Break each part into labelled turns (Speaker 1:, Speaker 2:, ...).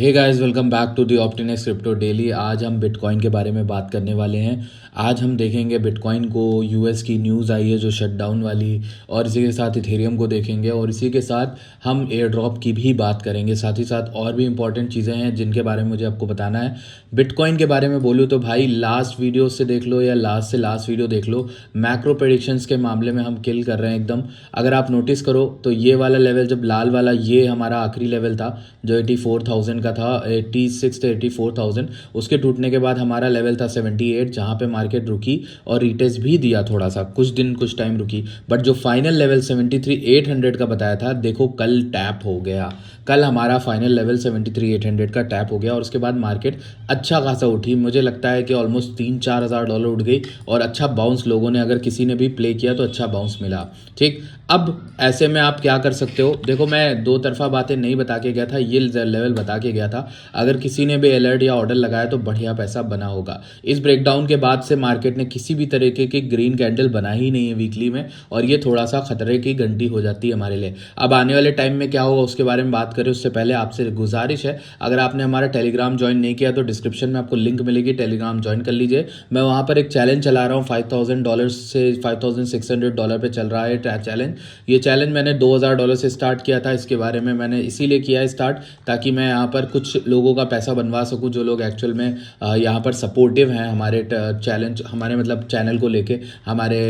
Speaker 1: Hey guys, welcome back to the Optinex crypto daily. आज हम bitcoin के बारे में बात करने वाले हैं। आज हम देखेंगे बिटकॉइन को, यूएस की न्यूज़ आई है जो शटडाउन वाली, और इसी के साथ इथेरियम को देखेंगे, और इसी के साथ हम एयर ड्रॉप की भी बात करेंगे। साथ ही साथ और भी इंपॉर्टेंट चीज़ें हैं जिनके बारे में मुझे आपको बताना है। बिटकॉइन के बारे में बोलूँ तो भाई लास्ट वीडियो से देख लो या लास्ट से लास्ट वीडियो देख लो, मैक्रो प्रेडिक्शंस के मामले में हम किल कर रहे हैं एकदम। अगर आप नोटिस करो तो ये वाला लेवल, जब लाल वाला, ये हमारा आखिरी लेवल था जो 84,000 का था, 86 से 84,000। उसके टूटने के बाद हमारा लेवल था 78, जहाँ पे मार्केट रुकी और रिटेस्ट भी दिया, थोड़ा सा कुछ टाइम रुकी। बट जो फाइनल लेवल 73,800 का बताया था, देखो कल टैप हो गया। कल हमारा फाइनल लेवल 73,800 का टैप हो गया और उसके बाद मार्केट अच्छा खासा उठी। मुझे लगता है कि ऑलमोस्ट 3-4 हज़ार डॉलर उठ गई और अच्छा बाउंस लोगों ने, अगर किसी ने भी प्ले किया तो अच्छा बाउंस मिला। ठीक, अब ऐसे में आप क्या कर सकते हो? देखो, मैं दो तरफा बातें नहीं बता के गया था, ये लेवल बता के गया था। अगर किसी ने भी अलर्ट या ऑर्डर लगाया तो बढ़िया पैसा बना होगा। इस ब्रेकडाउन के बाद से मार्केट ने किसी भी तरीके की ग्रीन कैंडल बना ही नहीं है वीकली में, और ये थोड़ा सा खतरे की घंटी हो जाती है हमारे लिए। अब आने वाले टाइम में क्या होगा उसके बारे में बात करें उससे पहले आपसे गुजारिश है, अगर आपने हमारा टेलीग्राम ज्वाइन नहीं किया तो डिस्क्रिप्शन में आपको लिंक मिलेगी, टेलीग्राम ज्वाइन कर लीजिए। मैं वहाँ पर एक चैलेंज चला रहा हूँ, $5,000 से $5,600 पे चल रहा है चैलेंज। ये चैलेंज मैंने $2,000 से स्टार्ट किया था। इसके बारे में मैंने इसीलिए किया है स्टार्ट, ताकि मैं यहाँ पर कुछ लोगों का पैसा बनवा सकूँ जो लोग एक्चुअल में यहाँ पर सपोर्टिव हैं हमारे चैलेंज, हमारे मतलब चैनल को लेके, हमारे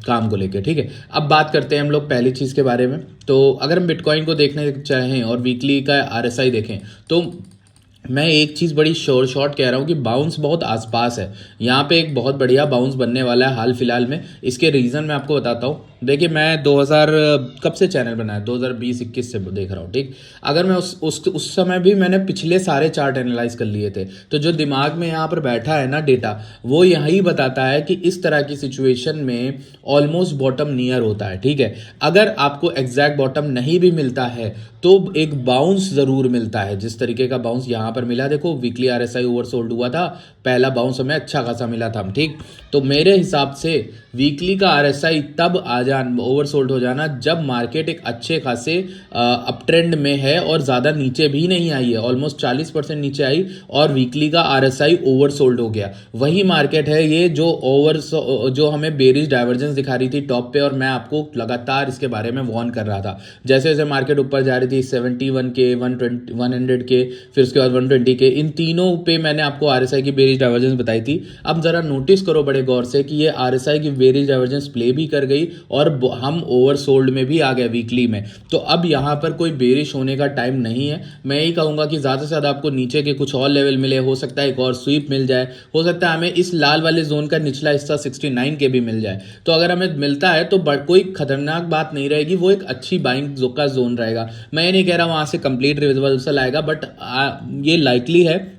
Speaker 1: काम को लेके। ठीक है, अब बात करते हैं हम लोग पहली चीज़ के बारे में। तो अगर हम बिटकॉइन को देखने चाहें और वीकली का आरएसआई देखें तो मैं एक चीज़ बड़ी शॉर्ट कह रहा हूँ कि बाउंस बहुत आसपास है। यहाँ पे एक बहुत बढ़िया बाउंस बनने वाला है हाल फिलहाल में। इसके रीज़न मैं आपको बताता हूँ। देखिए, मैं 2000 कब से चैनल बनाया, 2020-21 से देख रहा हूँ। ठीक, अगर मैं उस समय भी मैंने पिछले सारे चार्ट एनालाइज कर लिए थे, तो जो दिमाग में यहाँ पर बैठा है ना डेटा, वो यही बताता है कि इस तरह की सिचुएशन में ऑलमोस्ट बॉटम नियर होता है। ठीक है, अगर आपको एग्जैक्ट बॉटम नहीं भी मिलता है तो एक बाउंस ज़रूर मिलता है, जिस तरीके का बाउंस यहाँ पर मिला। देखो, वीकली आरएसआई ओवरसोल्ड हुआ था, पहला बाउंस हमें अच्छा खासा मिला था। ठीक, तो मेरे हिसाब से वीकली का आरएसआई तब ओवरसोल्ड हो जाना जब मार्केट एक अच्छे खासे अप ट्रेंड में है और ज़्यादा नीचे भी नहीं आई है, ऑलमोस्ट 40% नीचे आई और वीकली का आरएसआई ओवरसोल्ड हो गया। वही मार्केट है ये जो हमें बेरिश डाइवर्जेंस दिखा रही थी टॉप पे, और मैं आपको लगातार इसके बारे में वार्न कर रहा था। जैसे जैसे मार्केट ऊपर जा रही थी 71 के, 100 के, फिर उसके बाद 120 के, इन तीनों पे मैंने आपको आरएसआई की बेरिश डाइवर्जेंस बताई थी। अब जरा नोटिस करो बड़े गौर से कि ये आरएसआई की बेरिश डाइवर्जेंस प्ले भी कर गई और हम ओवरसोल्ड में भी आ गए वीकली में। तो अब यहाँ पर कोई बेरिश होने का टाइम नहीं है। मैं यही कहूँगा कि ज़्यादा से ज़्यादा आपको नीचे के कुछ और लेवल मिले, हो सकता है एक और स्वीप मिल जाए, हो सकता है हमें इस लाल वाले जोन का निचला हिस्सा 69 के भी मिल जाए। तो अगर हमें मिलता है तो कोई खतरनाक बात नहीं रहेगी, वो एक अच्छी बाइंग का जोन रहेगा। मैं ये नहीं कह रहा वहाँ से कंप्लीट रिवर्सल आएगा, बट ये लाइकली है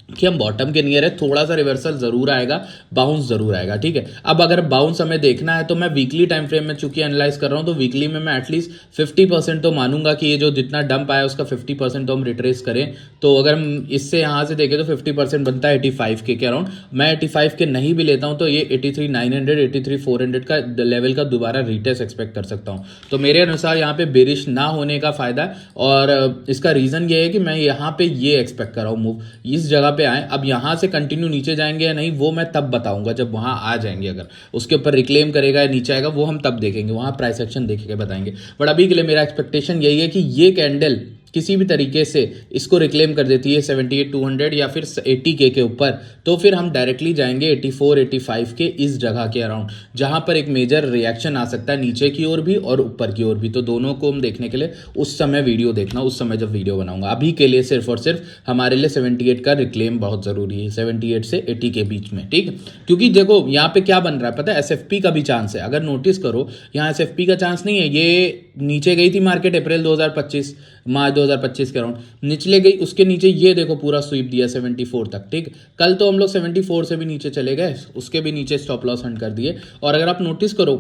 Speaker 1: कि हम बॉटम के नियर है, थोड़ा सा रिवर्सल जरूर आएगा, बाउंस जरूर आएगा। ठीक है, अब अगर बाउंस हमें देखना है तो मैं वीकली टाइम फ्रेम में चूंकि एनालाइज कर रहा हूं, तो वीकली में मैं एटलीस्ट 50% तो मानूंगा कि ये जो जितना डंप आया उसका 50% तो हम रिट्रेस करें। तो अगर हम इससे यहाँ से देखें तो 50% बनता है 85 के अराउंड। मैं 85 के नहीं भी लेता हूँ तो ये 83,900, 83,400 का लेवल का दोबारा रिटेस्ट एक्सपेक्ट कर सकता हूँ। तो मेरे अनुसार यहाँ पे बेरिश ना होने का फायदा है, और इसका रीजन ये है कि मैं यहाँ पे ये एक्सपेक्ट कर रहा हूँ मूव इस जगह पे आए। अब यहां से कंटिन्यू नीचे जाएंगे या नहीं वो मैं तब बताऊंगा जब वहां आ जाएंगे। अगर उसके ऊपर रिक्लेम करेगा या नीचे आएगा वो हम तब देखेंगे, वहां प्राइस एक्शन देख के बताएंगे। बट अभी के लिए मेरा एक्सपेक्टेशन यही है कि ये कैंडल किसी भी तरीके से इसको रिक्लेम कर देती है 78,200 या फिर 80 के ऊपर, तो फिर हम डायरेक्टली जाएंगे 84-85 के इस जगह के अराउंड, जहां पर एक मेजर रिएक्शन आ सकता है नीचे की ओर भी और ऊपर की ओर भी। तो दोनों को हम देखने के लिए उस समय वीडियो देखना, उस समय जब वीडियो बनाऊंगा। अभी के लिए सिर्फ और सिर्फ हमारे लिए 78 का रिक्लेम बहुत जरूरी है, 78 से 80 के बीच में। ठीक है, क्योंकि देखो यहाँ पे क्या बन रहा है पता है, एसएफपी का भी चांस है। अगर नोटिस करो यहाँ एसएफपी का चांस नहीं है, ये नीचे गई थी मार्केट अप्रैल 2025, मार्च 2025 के अराउंड निचले गई, उसके नीचे ये देखो पूरा स्वीप दिया 74 तक। ठीक, कल तो हम लोग 74 से भी नीचे चले गए, उसके भी नीचे स्टॉप लॉस हंट कर दिए। और अगर आप नोटिस करो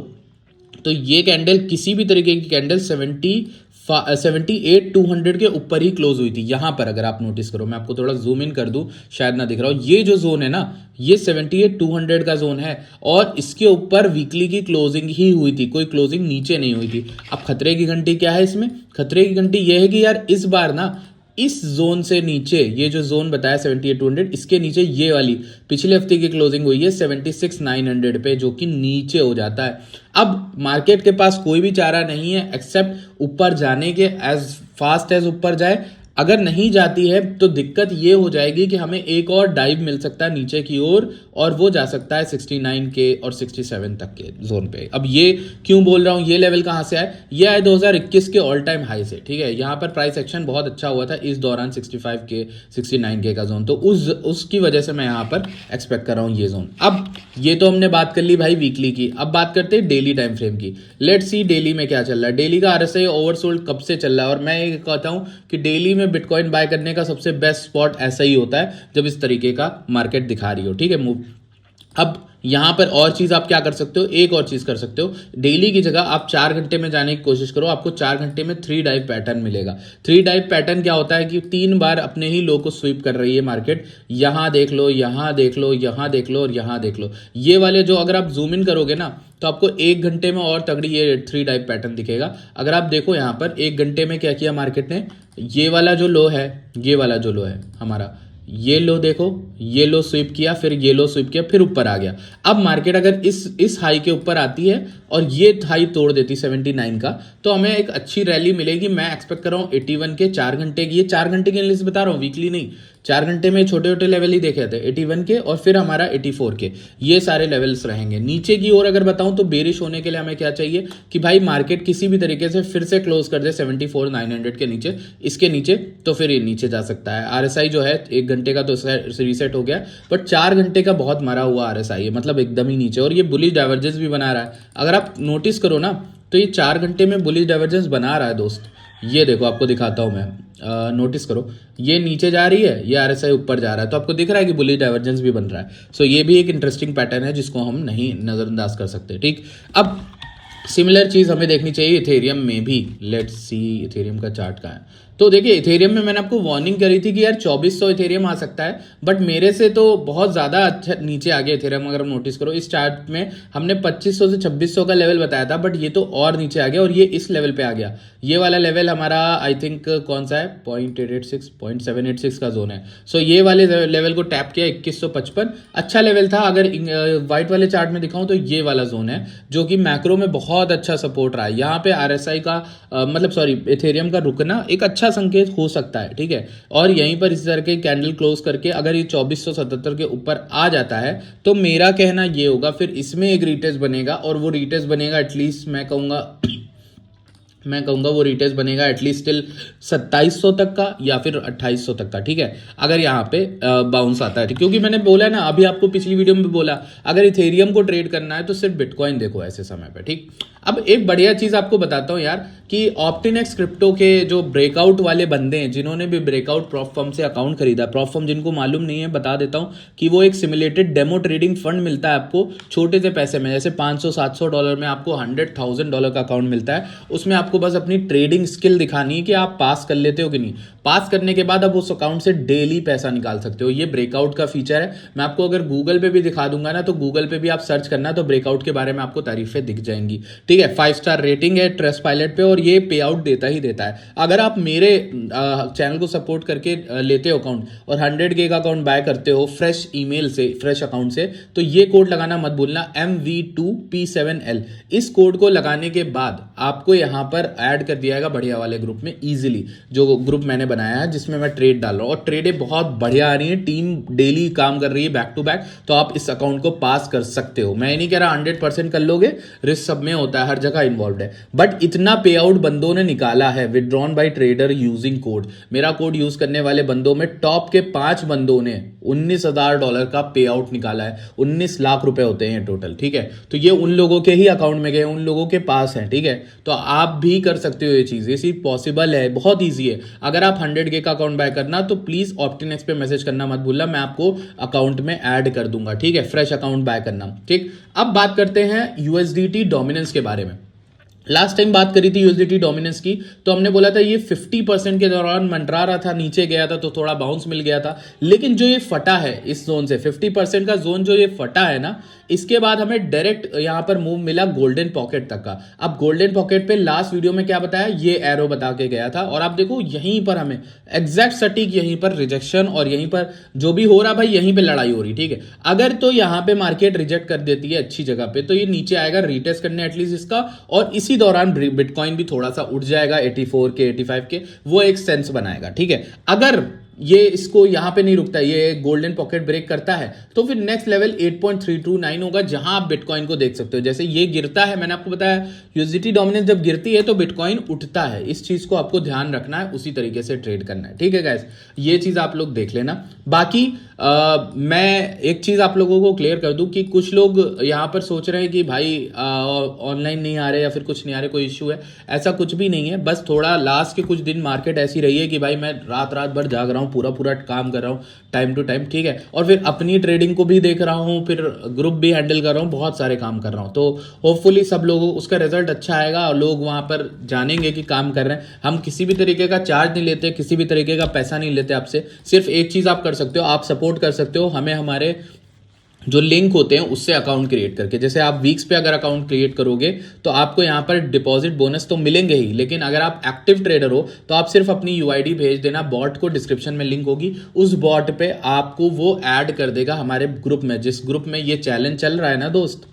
Speaker 1: तो ये कैंडल किसी भी तरीके की कैंडल 78,200 के ऊपर ही क्लोज हुई थी। यहां पर अगर आप नोटिस करो, मैं आपको थोड़ा जूम इन कर दूं, शायद ना दिख रहा हो, ये जो जोन है ना, ये 78,200 का जोन है और इसके ऊपर वीकली की क्लोजिंग ही हुई थी, कोई क्लोजिंग नीचे नहीं हुई थी। अब खतरे की घंटी क्या है इसमें? खतरे की घंटी यह है कि यार इस बार ना इस जोन से नीचे, ये जो जोन बताया 78,200, इसके नीचे ये वाली पिछले हफ्ते की क्लोजिंग हुई है 76,900 पे, जो कि नीचे हो जाता है। अब मार्केट के पास कोई भी चारा नहीं है एक्सेप्ट ऊपर जाने के, एज फास्ट एज ऊपर जाए। अगर नहीं जाती है तो दिक्कत ये हो जाएगी कि हमें एक और डाइव मिल सकता है नीचे की ओर, और वो जा सकता है 69 के और 67 तक के जोन पे। अब ये क्यों बोल रहा हूँ, ये लेवल कहाँ से आए, ये आए 2021 के ऑल टाइम हाई से, ठीक है। यहाँ पर प्राइस एक्शन बहुत अच्छा हुआ था इस दौरान 65 के 69 के का जोन, तो उसकी वजह से मैं यहाँ पर एक्सपेक्ट कर रहा हूँ ये जोन। अब ये तो हमने बात कर ली भाई वीकली की, अब बात करते हैं डेली टाइम फ्रेम की। लेट्स सी डेली में क्या चल रहा है। डेली का आरएसआई ओवरसोल्ड कब से चल रहा है, और मैं ये कहता हूँ कि डेली में बिटकॉइन बाय करने का सबसे बेस्ट स्पॉट ऐसा ही होता है जब इस तरीके का मार्केट दिखा रही हो, ठीक है, मूव। अब यहां पर और चीज आप क्या कर सकते हो, एक और चीज कर सकते हो, डेली की जगह आप 4 घंटे में जाने की कोशिश करो। आपको 4 घंटे में 3 डाइव पैटर्न मिलेगा। 3 डाइव पैटर्न क्या होता है कि 3 बार अपने ही लो को स्वीप कर रही है मार्केट। यहां देख लो, यहां देख लो, यहां देख लो और यहां देख लो। ये वाले जो अगर आप जूम इन करोगे ना तो आपको 1 घंटे में और तगड़ी ये 3 डाइव पैटर्न दिखेगा। अगर आप देखो यहां पर 1 घंटे में क्या किया मार्केट ने, ये वाला जो लो है, ये वाला जो लो है हमारा, ये लो देखो, ये लो स्वीप किया, फिर ये लो स्वीप किया, फिर ऊपर आ गया। अब मार्केट अगर इस हाई के ऊपर आती है और ये हाई तोड़ देती 79 का, तो हमें एक अच्छी रैली मिलेगी। मैं एक्सपेक्ट कर रहा हूँ 81 के 4 घंटे की, ये 4 घंटे की एनालिसिस बता रहा हूँ, वीकली नहीं। 4 घंटे में छोटे छोटे लेवल ही देखे थे 81 के और फिर हमारा 84 के, ये सारे लेवल्स रहेंगे। नीचे की ओर अगर बताऊं तो बेरिश होने के लिए हमें क्या चाहिए कि भाई मार्केट किसी भी तरीके से फिर से क्लोज कर दे 74,900 के नीचे, इसके नीचे, तो फिर ये नीचे जा सकता है। आरएसआई जो है 1 घंटे का तो रीसेट हो गया, बट 4 घंटे का बहुत मरा हुआ आरएसआई है, मतलब एकदम ही नीचे, और ये बुलिश डाइवर्जेंस भी बना रहा है। अगर आप नोटिस करो ना तो ये 4 घंटे में बुलिश डाइवर्जेंस बना रहा है दोस्त। ये देखो आपको दिखाता हूं मैं, नोटिस करो, ये नीचे जा रही है, ये आरएसआई ऊपर जा रहा है, तो आपको दिख रहा है कि बुलिश डाइवर्जेंस भी बन रहा है। सो ये भी एक इंटरेस्टिंग पैटर्न है जिसको हम नहीं नजरअंदाज कर सकते, ठीक। अब सिमिलर चीज हमें देखनी चाहिए इथेरियम में भी। लेट्स सी इथेरियम का चार्ट कहाँ है। तो देखिए इथेरियम में मैंने आपको वार्निंग करी थी कि यार 2400 इथेरियम आ सकता है, बट मेरे से तो बहुत ज़्यादा अच्छा नीचे आ गया इथेरियम। अगर नोटिस करो इस चार्ट में हमने 2500 से 2600 का लेवल बताया था, बट ये तो और नीचे आ गया और ये इस लेवल पे आ गया। ये वाला लेवल हमारा आई थिंक कौन सा है, 0.786 का जोन है। सो ये वाले लेवल को टैप किया 2155, अच्छा लेवल था। अगर व्हाइट वाले चार्ट में दिखाऊं तो ये वाला जोन है जो कि मैक्रो में बहुत अच्छा सपोर्ट रहा है। यहाँ पे आरएसआई का मतलब सॉरी इथेरियम का रुकना एक अच्छा संकेत हो सकता है, ठीक है। और यहीं पर इस तरह के कैंडल क्लोज करके अगर ये 2477 के ऊपर आ जाता है तो मेरा कहना ये होगा फिर इसमें एक रीटेस्ट बनेगा, और वो रीटेस्ट बनेगा एटलीस्ट मैं कहूंगा वो रिटेस्ट बनेगा एटलीस्ट टिल 2700 तक का या फिर 2800 तक का, ठीक है, अगर यहाँ पे बाउंस आता है। क्योंकि मैंने बोला ना, अभी आपको पिछली वीडियो में भी बोला, अगर इथेरियम को ट्रेड करना है तो सिर्फ बिटकॉइन देखो ऐसे समय पे, ठीक। अब एक बढ़िया चीज आपको बताता हूँ यार कि ऑप्टिनेक्स क्रिप्टो के जो ब्रेकआउट वाले बंदे हैं, जिन्होंने भी ब्रेकआउट प्रॉप फर्म से अकाउंट खरीदा, प्रॉप फर्म जिनको मालूम नहीं है बता देता हूँ कि वो एक सिमुलेटेड डेमो ट्रेडिंग फंड मिलता है आपको छोटे से पैसे में, जैसे $500-700 में आपको $100,000 का अकाउंट मिलता है। उसमें आपको बस अपनी ट्रेडिंग स्किल दिखानी है कि आप पास कर लेते हो कि नहीं। पास करने के बाद आप उस अकाउंट से डेली पैसा निकाल सकते हो। ये ब्रेकआउट का फीचर है। मैं आपको अगर गूगल पे भी दिखा दूंगा ना, तो गूगल पे भी आप सर्च करना तो ब्रेकआउट के बारे में आपको तारीफें दिख जाएंगी, ठीक है। 5 स्टार रेटिंग है ट्रस्ट पायलट पे और ये पे आउट देता ही देता है। अगर आप मेरे चैनल को सपोर्ट करके लेते हो अकाउंट और 100K का अकाउंट बाय करते हो फ्रेश ईमेल से, फ्रेश अकाउंट से, तो ये कोड लगाना मत भूलना, MV2P7L। इस कोड को लगाने के बाद आपको यहां पर ऐड कर दिया जाएगा बढ़िया वाले ग्रुप में इजीली, जो ग्रुप मैंने बनाया है जिसमें मैं ट्रेड डाल रहा हूं, और ट्रेडें बहुत बढ़िया आ रही है, टीम डेली काम कर रही है बैक टू बैक। तो आप इस अकाउंट को पास कर सकते हो। मैं नहीं कह रहा 100% कर लोगे, रिस्क सब में होता है, हर जगह इन्वॉल्व है, बट इतना पे आउट बंदों ने निकाला है withdrawn by trader using code. मेरा कोड यूज करने वाले बंदों में टॉप के 5 बंदों ने $19,000 का पे आउट निकाला है। 19 लाख रुपए होते हैं टोटल, ठीक है। तो ये उन लोगों के ही अकाउंट में गए, उन लोगों के पास है, ठीक है। तो आप भी कर सकते हो ये चीज, ये चीज पॉसिबल है, बहुत ईजी है। अगर आप 100K का अकाउंट बाय करना तो प्लीज ऑप्टिनेक्स पे मैसेज करना मत भूलना, मैं आपको अकाउंट में ऐड कर दूंगा, ठीक है। फ्रेश अकाउंट बाय करना, ठीक। अब बात करते हैं USDT डोमिनेंस के बारे में। लास्ट टाइम बात करी थी यूएसडीटी डोमिनेंस की, तो हमने बोला था ये 50% के दौरान मंडरा रहा था, नीचे गया था तो थोड़ा बाउंस मिल गया था। लेकिन जो ये फटा है इस जोन से, 50% का जोन जो ये फटा है ना, इसके बाद हमें डायरेक्ट यहां पर मूव मिला गोल्डन पॉकेट तक का। अब गोल्डन पॉकेट पे लास्ट वीडियो में क्या बताया, ये एरो बता के गया था, और आप देखो यहीं पर हमें एग्जैक्ट सटीक यहीं पर रिजेक्शन, और यहीं पर जो भी हो रहा भाई यहीं पे लड़ाई हो रही, ठीक है। अगर तो यहां पे मार्केट रिजेक्ट कर देती है अच्छी जगह पे, तो ये नीचे आएगा रीटेस्ट करने एटलीस्ट इसका, और इसी दौरान बिटकॉइन भी थोड़ा सा उठ जाएगा 84 के 85 के, वो एक सेंस बनाएगा, ठीक है। अगर ये इसको यहां पे नहीं रुकता, ये गोल्डन पॉकेट ब्रेक करता है, तो फिर नेक्स्ट लेवल 8.329 होगा, जहां आप बिटकॉइन को देख सकते हो। जैसे ये गिरता है, मैंने आपको बताया यूएसडीटी डोमिनेंस जब गिरती है तो बिटकॉइन उठता है, इस चीज को आपको ध्यान रखना है, उसी तरीके से ट्रेड करना है, ठीक है गाइस। ये चीज आप लोग देख लेना। बाकी मैं एक चीज आप लोगों को क्लियर कर दूं कि कुछ लोग यहां पर सोच रहे हैं कि भाई ऑनलाइन नहीं आ रहे या फिर कुछ नहीं आ रहे, कोई इश्यू है, ऐसा कुछ भी नहीं है। बस थोड़ा लास्ट के कुछ दिन मार्केट ऐसी रही है कि भाई मैं रात रात भर जाग रहा हूँ, पूरा काम कर रहा हूँ टाइम टू टाइम, ठीक है, और फिर अपनी ट्रेडिंग को भी देख रहा हूँ, फिर ग्रुप भी हैंडल कर रहा हूँ, बहुत सारे काम कर रहा हूँ। तो होपफुली सब लोगों उसका रिजल्ट अच्छा आएगा और लोग वहां पर जानेंगे कि काम कर रहे हैं। हम किसी भी तरीके का चार्ज नहीं लेते, किसी भी तरीके का पैसा नहीं लेते आपसे। सिर्फ एक चीज आप कर सकते हो, आप सपोर्ट कर सकते हो हमें हमारे जो लिंक होते हैं उससे अकाउंट क्रिएट करके। जैसे आप वीक्स पे अगर अकाउंट क्रिएट करोगे तो आपको यहाँ पर डिपॉजिट बोनस तो मिलेंगे ही, लेकिन अगर आप एक्टिव ट्रेडर हो तो आप सिर्फ अपनी यूआईडी भेज देना, बॉट को डिस्क्रिप्शन में लिंक होगी, उस बॉट पे आपको वो ऐड कर देगा हमारे ग्रुप में। जिस ग्रुप में ये चैलेंज चल रहा है ना दोस्त,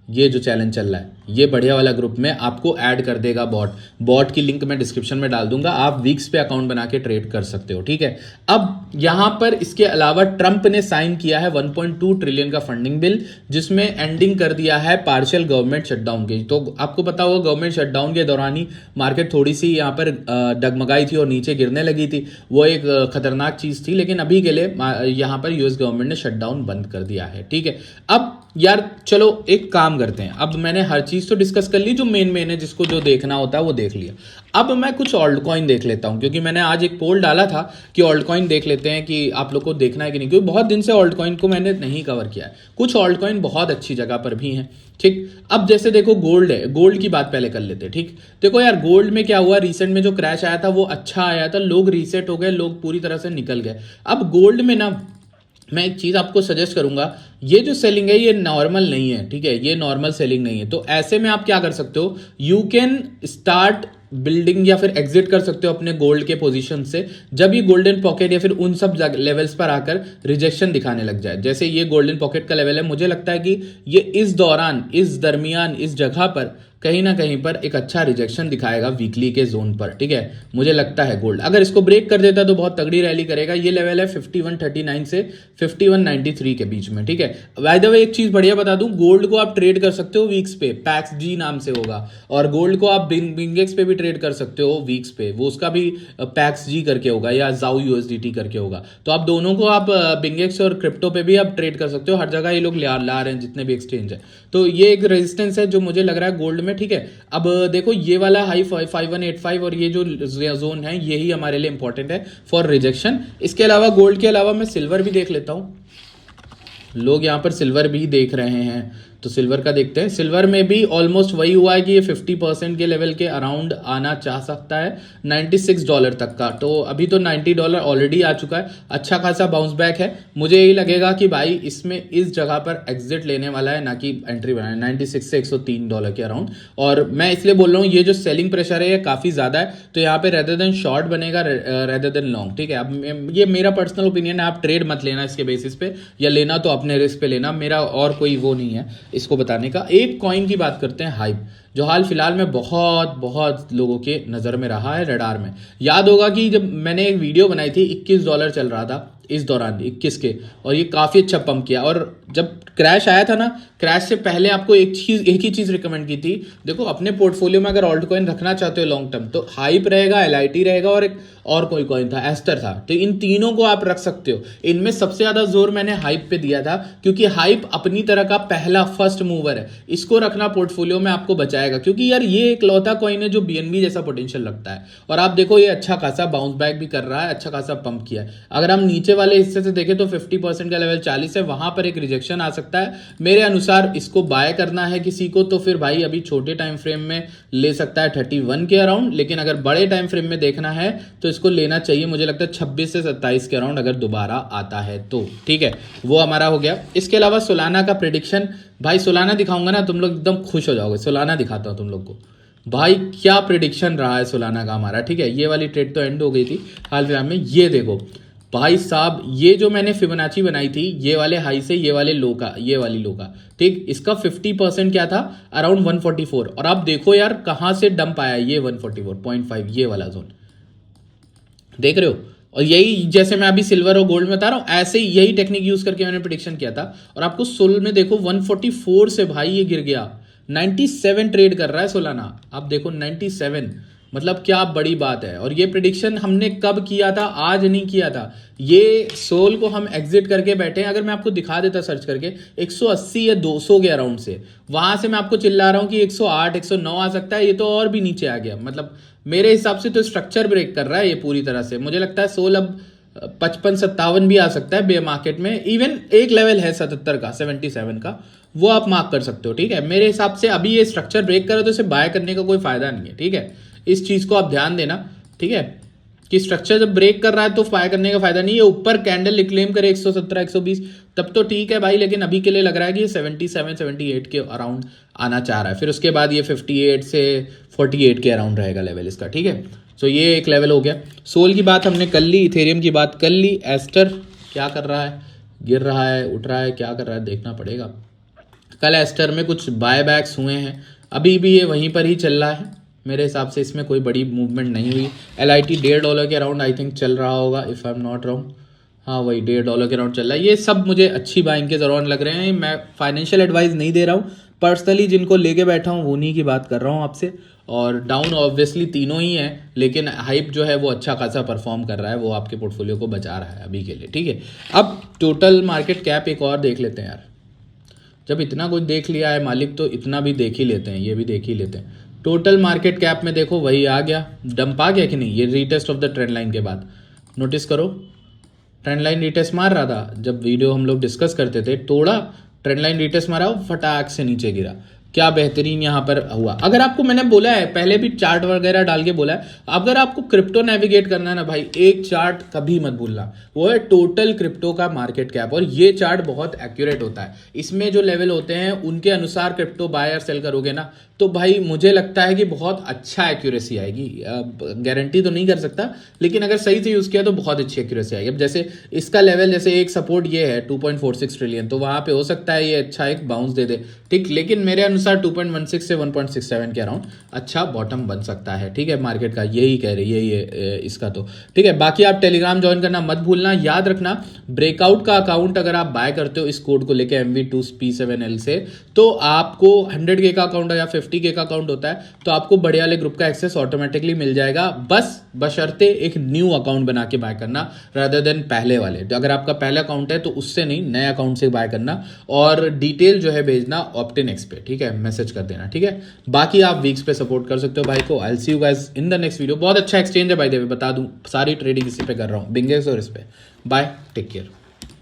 Speaker 1: ये जो चैलेंज चल रहा है, ये बढ़िया वाला ग्रुप में आपको ऐड कर देगा बॉट की लिंक मैं डिस्क्रिप्शन में डाल दूंगा, आप वीक्स पे अकाउंट बना के ट्रेड कर सकते हो, ठीक है। अब यहां पर इसके अलावा ट्रंप ने साइन किया है 1.2 ट्रिलियन का फंडिंग बिल, जिसमें एंडिंग कर दिया है पार्शियल गवर्नमेंट शटडाउन की। तो आपको पता होगा गवर्नमेंट शटडाउन के दौरान ही मार्केट थोड़ी सी यहाँ पर डगमगाई थी और नीचे गिरने लगी थी, वो एक खतरनाक चीज थी, लेकिन अभी के लिए यहाँ पर यूएस गवर्नमेंट ने शटडाउन बंद कर दिया है, ठीक है। अब यार चलो एक काम करते हैं, अब मैंने हर चीज तो डिस्कस कर ली, जो मेन है, जिसको जो देखना होता है वो देख लिया। अब मैं कुछ ऑल्ट कॉइन देख लेता हूं, क्योंकि मैंने आज एक पोल डाला था कि ऑल्ट कॉइन देख लेते हैं कि आप लोग को देखना है कि नहीं, क्योंकि बहुत दिन से ऑल्ट कॉइन को मैंने नहीं कवर किया है। कुछ ऑल्ट कॉइन बहुत अच्छी जगह पर भी हैं, ठीक। अब जैसे देखो गोल्ड है, गोल्ड की बात पहले कर लेते हैं, ठीक। देखो यार गोल्ड में क्या हुआ, रिसेंट में जो क्रैश आया था वो अच्छा आया था, लोग रीसेट हो गए, लोग पूरी तरह से निकल गए। अब गोल्ड में ना मैं एक चीज आपको सजेस्ट करूंगा, ये जो सेलिंग है ये नॉर्मल नहीं है, ठीक है, ये नॉर्मल सेलिंग नहीं है। तो ऐसे में आप क्या कर सकते हो, यू कैन स्टार्ट बिल्डिंग या फिर एग्जिट कर सकते हो अपने गोल्ड के पोजीशन से, जब ये गोल्डन पॉकेट या फिर उन सब लेवल्स पर आकर रिजेक्शन दिखाने लग जाए। जैसे ये गोल्डन पॉकेट का लेवल है, मुझे लगता है कि ये इस दौरान, इस दरमियान, इस जगह पर कहीं ना कहीं पर एक अच्छा रिजेक्शन दिखाएगा वीकली के जोन पर, ठीक है। मुझे लगता है गोल्ड अगर इसको ब्रेक कर देता तो बहुत तगड़ी रैली करेगा। ये लेवल है 5139 से 5193 के बीच में, ठीक है। बाय द वे एक चीज बढ़िया बता दूं, गोल्ड को आप ट्रेड कर सकते हो वीक्स पे, पैक्स जी नाम से होगा, और गोल्ड को आप बिंगेक्स पे भी ट्रेड कर सकते हो वीक्स पे, वो उसका भी पैक्स जी करके होगा या जाऊ यूएसडीटी करके होगा। तो आप दोनों को आप बिंगेक्स और क्रिप्टो पे भी आप ट्रेड कर सकते हो, हर जगह ये लोग ला रहे हैं जितने भी एक्सचेंज है। तो ये एक रेजिस्टेंस है जो मुझे लग रहा है गोल्ड में, ठीक है। अब देखो ये वाला हाई 5185 और ये जो जोन है यही हमारे लिए इंपॉर्टेंट है फॉर रिजेक्शन। इसके अलावा गोल्ड के अलावा मैं सिल्वर भी देख लेता हूं, लोग यहां पर सिल्वर भी देख रहे हैं, तो सिल्वर का देखते हैं। सिल्वर में भी ऑलमोस्ट वही हुआ है कि ये 50% के लेवल के अराउंड आना चाह सकता है, $96 तक का। तो अभी तो $90 ऑलरेडी आ चुका है, अच्छा खासा बाउंस बैक है। मुझे यही लगेगा कि भाई इसमें इस जगह पर एग्जिट लेने वाला है, ना कि एंट्री बनाना है, 96 से $103 के अराउंड। और मैं इसलिए बोल रहा हूँ ये जो सेलिंग प्रेशर है ये काफी ज्यादा है, तो यहाँ पे रेदर देन शॉर्ट बनेगा रेदर देन लॉन्ग, ठीक है। अब ये मेरा पर्सनल ओपिनियन है, आप ट्रेड मत लेना इसके बेसिस पे, या लेना तो अपने रिस्क पे लेना, मेरा और कोई वो नहीं है इसको बताने का। एक कॉइन की बात करते हैं, हाइप, जो हाल फिलहाल में बहुत लोगों के नजर में रहा है, रडार में। याद होगा कि जब मैंने एक वीडियो बनाई थी $21 चल रहा था इस दौरान 21 के, और ये काफी अच्छा पंप किया। और जब क्रैश आया था ना, क्रैश से पहले आपको एक ही चीज रिकमेंड की थी, देखो अपने पोर्टफोलियो में अगर ऑल्ट कॉइन रखना चाहते हो लॉन्ग टर्म, तो हाइप रहेगा, एलआईटी रहेगा, और एक और कोई कॉइन था, एस्टर था, तो इन तीनों को आप रख सकते हो। इनमें सबसे ज्यादा जोर मैंने हाइप पे दिया था, क्योंकि हाइप अपनी तरह का पहला फर्स्ट मूवर है, इसको रखना पोर्टफोलियो में आपको बचाएगा, क्योंकि यार ये एक लौता कॉइन है जो बीएनबी जैसा पोटेंशियल रखता है। और आप देखो ये अच्छा खासा बाउंस बैक भी कर रहा है, अच्छा खासा पंप किया है। अगर हम नीचे वाले हिस्से से देखें तो 50% का लेवल 40 है, वहां पर एक रिजेक्शन रिजेक्शन आ सकता है। मेरे अनुसार इसको बाय करना है किसी को तो फिर भाई अभी छोटे टाइम फ्रेम में ले सकता है 31 के अराउंड, लेकिन अगर बड़े टाइम फ्रेम में देखना है तो इसको लेना चाहिए मुझे लगता है 26 से 27 के अराउंड अगर दोबारा आता है तो। ठीक है, वो हमारा हो गया। इसके अलावा सोलाना का प्रेडिक्शन, भाई सोलाना दिखाऊंगा ना तुम लोग एकदम खुश हो जाओगे। सोलाना दिखाता हूँ तुम लोग को भाई क्या प्रेडिक्शन रहा है सोलाना का हमारा। ठीक है, ये वाली ट्रेड तो एंड हो गई थी हाल फिलहाल में। ये देखो भाई साहब, ये जो मैंने फिबोनाची बनाई थी ये वाले हाई से ये वाले लो का, ये वाली लो का, ठीक, इसका 50% क्या था, अराउंड 144। और आप देखो यार कहां से डंप आया, ये 144.5 ये वाला जोन देख रहे हो। और यही जैसे मैं अभी सिल्वर और गोल्ड में बता रहा हूँ, ऐसे ही यही टेक्निक यूज करके मैंने प्रिडिक्शन किया था। और आपको सोल में देखो 144 से भाई ये गिर गया, 97 ट्रेड कर रहा है सोलाना। आप देखो 97, मतलब क्या बड़ी बात है। और ये प्रिडिक्शन हमने कब किया था, आज नहीं किया था। ये सोल को हम एग्जिट करके बैठे हैं। अगर मैं आपको दिखा देता सर्च करके 180 या 200 के अराउंड से, वहां से मैं आपको चिल्ला रहा हूं कि 108 109 आ सकता है, ये तो और भी नीचे आ गया। मतलब मेरे हिसाब से तो स्ट्रक्चर ब्रेक कर रहा है ये पूरी तरह से। मुझे लगता है सोल अब 55-57 भी आ सकता है बे मार्केट में। इवन एक लेवल है 77 का, 77 का, वो आप मार्क कर सकते हो। ठीक है, मेरे हिसाब से अभी ये स्ट्रक्चर ब्रेक करे तो इसे बाय करने का कोई फायदा नहीं है। ठीक है, इस चीज को आप ध्यान देना। ठीक है, कि स्ट्रक्चर जब ब्रेक कर रहा है तो बाय करने का फायदा नहीं है। ऊपर कैंडल क्लेम करे 117 120 तब तो ठीक है भाई, लेकिन अभी के लिए लग रहा है कि ये 77 78 के अराउंड आना चाह रहा है। फिर उसके बाद ये 58 से 48 के अराउंड रहेगा लेवल इसका। ठीक है, सो ये एक लेवल हो गया। सोल की बात हमने कर ली, इथेरियम की बात कर ली। एस्टर क्या कर रहा है, गिर रहा है, उठ रहा है, क्या कर रहा है देखना पड़ेगा। कल एस्टर में कुछ बाय बैक्स हुए हैं, अभी भी ये वहीं पर ही चल रहा है। मेरे हिसाब से इसमें कोई बड़ी मूवमेंट नहीं हुई। LIT $1.5 के अराउंड आई थिंक चल रहा होगा, if I am not wrong. हाँ वही $1.5 के अराउंड चल रहा है। ये सब मुझे अच्छी बाइंग के दौरान लग रहे हैं। मैं फाइनेंशियल एडवाइस नहीं दे रहा हूँ, पर्सनली जिनको लेके बैठा हूँ उन्हीं की बात कर रहा हूँ आपसे। और डाउन ऑब्वियसली तीनों ही है, लेकिन हाइप जो है वो अच्छा खासा परफॉर्म कर रहा है, वो आपके पोर्टफोलियो को बचा रहा है अभी के लिए। ठीक है, अब टोटल मार्केट कैप एक और देख लेते हैं यार। जब इतना कुछ देख लिया है मालिक तो इतना भी देख ही लेते हैं, ये भी देख ही लेते हैं। टोटल मार्केट कैप में देखो वही आ गया, डंप आ गया कि नहीं, ये retest of the trend line के बाद। नोटिस करो ट्रेंड लाइन रीटेस्ट मार रहा था जब वीडियो हम लोग डिस्कस करते थे, तोड़ा ट्रेंड लाइन रीटेस्ट मारा, फटाक से नीचे गिरा। क्या बेहतरीन यहाँ पर हुआ। अगर आपको मैंने बोला है पहले भी, चार्ट वगैरह डाल के बोला है, अगर आपको क्रिप्टो नेविगेट करना है ना भाई, एक चार्ट कभी मत भूलना, वो है टोटल क्रिप्टो का मार्केट कैप। और ये चार्ट बहुत एक्यूरेट होता है, इसमें जो लेवल होते हैं उनके अनुसार क्रिप्टो बाय और सेल करोगे ना तो भाई मुझे लगता है कि बहुत अच्छा एक्यूरेसी आएगी। गारंटी तो नहीं कर सकता, लेकिन अगर सही से यूज किया तो बहुत अच्छी एक्यूरेसी आएगी। अब जैसे इसका लेवल, जैसे एक सपोर्ट ये है 2.46 ट्रिलियन, तो वहां पे हो सकता है ये अच्छा एक बाउंस दे दे। ठीक, लेकिन मेरे अनुसार 2.16 से 1.67 के अराउंड अच्छा बॉटम बन सकता है। ठीक है, मार्केट का यही कह रही है ये इसका तो। ठीक है, बाकी आप टेलीग्राम ज्वाइन करना मत भूलना। याद रखना ब्रेकआउट का अकाउंट अगर आप बाय करते हो इस कोड को लेके MV2P7L से, तो आपको 100K का अकाउंट या 50K का अकाउंट होता है तो आपको बड़े वाले ग्रुप का एक्सेस ऑटोमेटिकली मिल जाएगा। बस बशर्ते एक न्यू अकाउंट बना के बाय करना रादर देन पहले वाले। अगर आपका पहला अकाउंट है तो उससे नहीं, नए अकाउंट से बाय करना। और डिटेल जो है भेजना ऑप्टिनेक्स पे, ठीक है, मैसेज कर देना। ठीक है, बाकी आप वीक्स पे सपोर्ट कर सकते हो भाई को। I will see you guys in the next video. बहुत अच्छा एक्सचेंज है भाई, बता दूं, सारी ट्रेडिंग इसी पे कर रहा हूँ, बिंगेक्स और इस पे। Bye, take care.